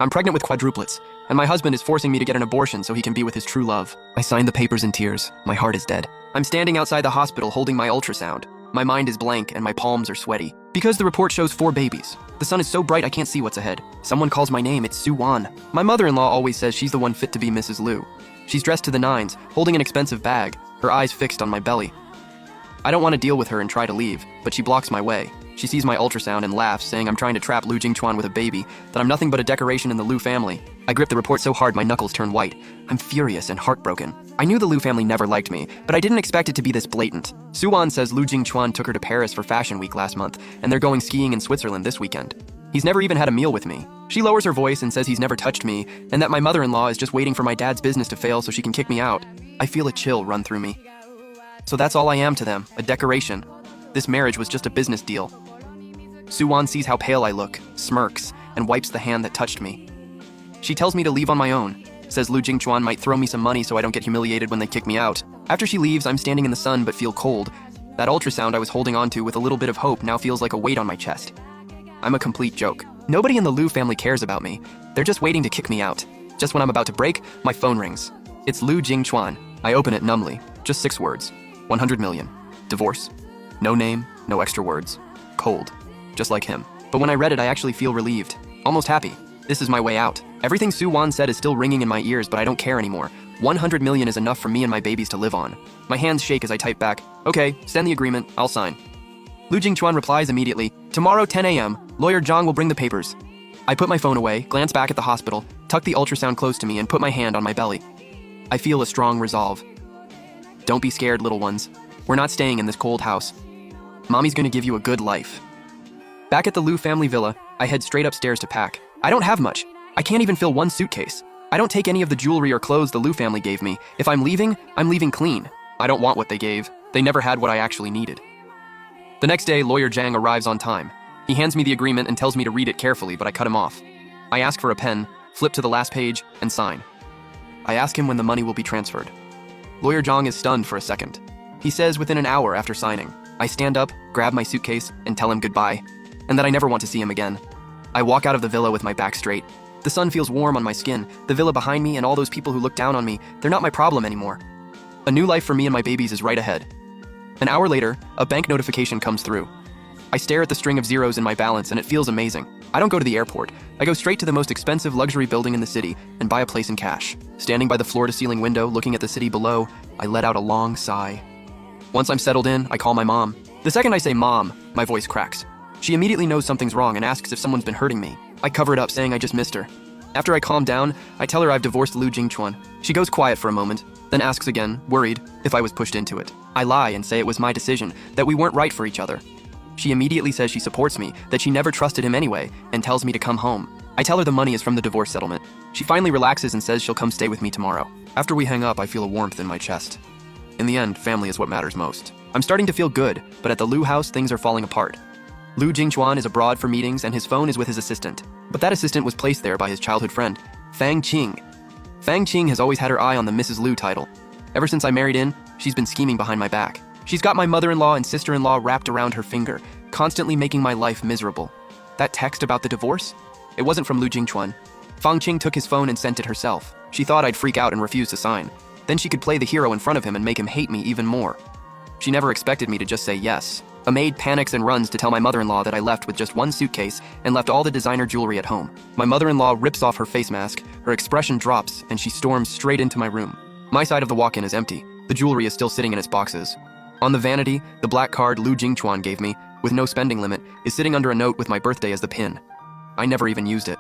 I'm pregnant with quadruplets, and my husband is forcing me to get an abortion so he can be with his true love. I signed the papers in tears. My heart is dead. I'm standing outside the hospital holding my ultrasound. My mind is blank and my palms are sweaty. Because the report shows 4 babies. The sun is so bright I can't see what's ahead. Someone calls my name, it's Soo-won. My mother-in-law always says she's the one fit to be Mrs. Liu. She's dressed to the nines, holding an expensive bag, her eyes fixed on my belly. I don't want to deal with her and try to leave, but she blocks my way. She sees my ultrasound and laughs, saying I'm trying to trap Lu Jingchuan with a baby, that I'm nothing but a decoration in the Liu family. I grip the report so hard my knuckles turn white. I'm furious and heartbroken. I knew the Liu family never liked me, but I didn't expect it to be this blatant. Soo-won says Lu Jingchuan took her to Paris for Fashion Week last month, and they're going skiing in Switzerland this weekend. He's never even had a meal with me. She lowers her voice and says he's never touched me, and that my mother-in-law is just waiting for my dad's business to fail so she can kick me out. I feel a chill run through me. So that's all I am to them, a decoration. This marriage was just a business deal. Soo-won sees how pale I look, smirks, and wipes the hand that touched me. She tells me to leave on my own, says Lu Jingchuan might throw me some money so I don't get humiliated when they kick me out. After she leaves, I'm standing in the sun but feel cold. That ultrasound I was holding onto with a little bit of hope now feels like a weight on my chest. I'm a complete joke. Nobody in the Liu family cares about me. They're just waiting to kick me out. Just when I'm about to break, my phone rings. It's Lu Jingchuan. I open it numbly. Just 6 words. 100 million. Divorce. No name, no extra words. Cold. Just like him. But when I read it, I actually feel relieved. Almost happy. This is my way out. Everything Soo-won said is still ringing in my ears, but I don't care anymore. 100 million is enough for me and my babies to live on. My hands shake as I type back, okay, send the agreement, I'll sign. Lu Jingchuan replies immediately, tomorrow 10 a.m., lawyer Zhang will bring the papers. I put my phone away, glance back at the hospital, tuck the ultrasound close to me, and put my hand on my belly. I feel a strong resolve. Don't be scared, little ones. We're not staying in this cold house. Mommy's gonna give you a good life. Back at the Liu family villa, I head straight upstairs to pack. I don't have much. I can't even fill 1 suitcase. I don't take any of the jewelry or clothes the Liu family gave me. If I'm leaving clean. I don't want what they gave. They never had what I actually needed. The next day, lawyer Zhang arrives on time. He hands me the agreement and tells me to read it carefully, but I cut him off. I ask for a pen, flip to the last page, and sign. I ask him when the money will be transferred. Lawyer Zhang is stunned for a second. He says within an hour after signing. I stand up, grab my suitcase, and tell him goodbye, and that I never want to see him again. I walk out of the villa with my back straight. The sun feels warm on my skin. The villa behind me and all those people who look down on me, they're not my problem anymore. A new life for me and my babies is right ahead. An hour later, a bank notification comes through. I stare at the string of zeros in my balance and it feels amazing. I don't go to the airport. I go straight to the most expensive luxury building in the city and buy a place in cash. Standing by the floor-to-ceiling window, looking at the city below, I let out a long sigh. Once I'm settled in, I call my mom. The second I say mom, my voice cracks. She immediately knows something's wrong and asks if someone's been hurting me. I cover it up, saying I just missed her. After I calm down, I tell her I've divorced Lu Jingchuan. She goes quiet for a moment, then asks again, worried, if I was pushed into it. I lie and say it was my decision, that we weren't right for each other. She immediately says she supports me, that she never trusted him anyway, and tells me to come home. I tell her the money is from the divorce settlement. She finally relaxes and says she'll come stay with me tomorrow. After we hang up, I feel a warmth in my chest. In the end, family is what matters most. I'm starting to feel good, but at the Liu house, things are falling apart. Lu Jingchuan is abroad for meetings and his phone is with his assistant. But that assistant was placed there by his childhood friend, Fang Qing. Fang Qing has always had her eye on the Mrs. Liu title. Ever since I married in, she's been scheming behind my back. She's got my mother-in-law and sister-in-law wrapped around her finger, constantly making my life miserable. That text about the divorce? It wasn't from Lu Jingchuan. Fang Qing took his phone and sent it herself. She thought I'd freak out and refuse to sign. Then she could play the hero in front of him and make him hate me even more. She never expected me to just say yes. A maid panics and runs to tell my mother-in-law that I left with just 1 suitcase and left all the designer jewelry at home. My mother-in-law rips off her face mask, her expression drops, and she storms straight into my room. My side of the walk-in is empty. The jewelry is still sitting in its boxes. On the vanity, the black card Lu Jingchuan gave me, with no spending limit, is sitting under a note with my birthday as the pin. I never even used it.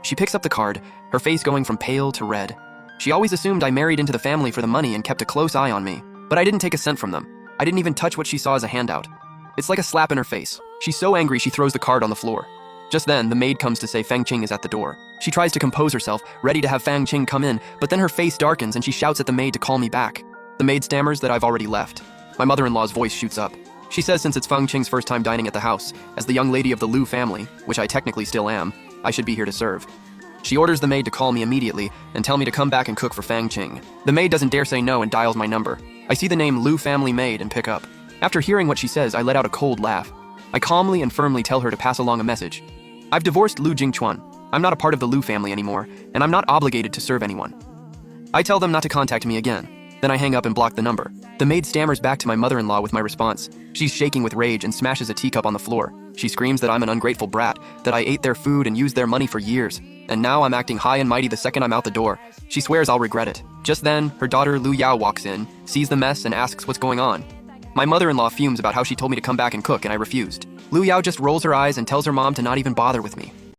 She picks up the card, her face going from pale to red. She always assumed I married into the family for the money and kept a close eye on me. But I didn't take a cent from them. I didn't even touch what she saw as a handout. It's like a slap in her face. She's so angry she throws the card on the floor. Just then, the maid comes to say Fang Qing is at the door. She tries to compose herself, ready to have Fang Qing come in, but then her face darkens and she shouts at the maid to call me back. The maid stammers that I've already left. My mother-in-law's voice shoots up. She says since it's Fang Qing's first time dining at the house, as the young lady of the Liu family, which I technically still am, I should be here to serve. She orders the maid to call me immediately and tell me to come back and cook for Fang Qing. The maid doesn't dare say no and dials my number. I see the name Liu family maid and pick up. After hearing what she says, I let out a cold laugh. I calmly and firmly tell her to pass along a message. I've divorced Lu Jingchuan. I'm not a part of the Liu family anymore, and I'm not obligated to serve anyone. I tell them not to contact me again. Then I hang up and block the number. The maid stammers back to my mother-in-law with my response. She's shaking with rage and smashes a teacup on the floor. She screams that I'm an ungrateful brat, that I ate their food and used their money for years, and now I'm acting high and mighty the second I'm out the door. She swears I'll regret it. Just then, her daughter Lu Yao walks in, sees the mess, and asks what's going on. My mother-in-law fumes about how she told me to come back and cook, and I refused. Lu Yao just rolls her eyes and tells her mom to not even bother with me.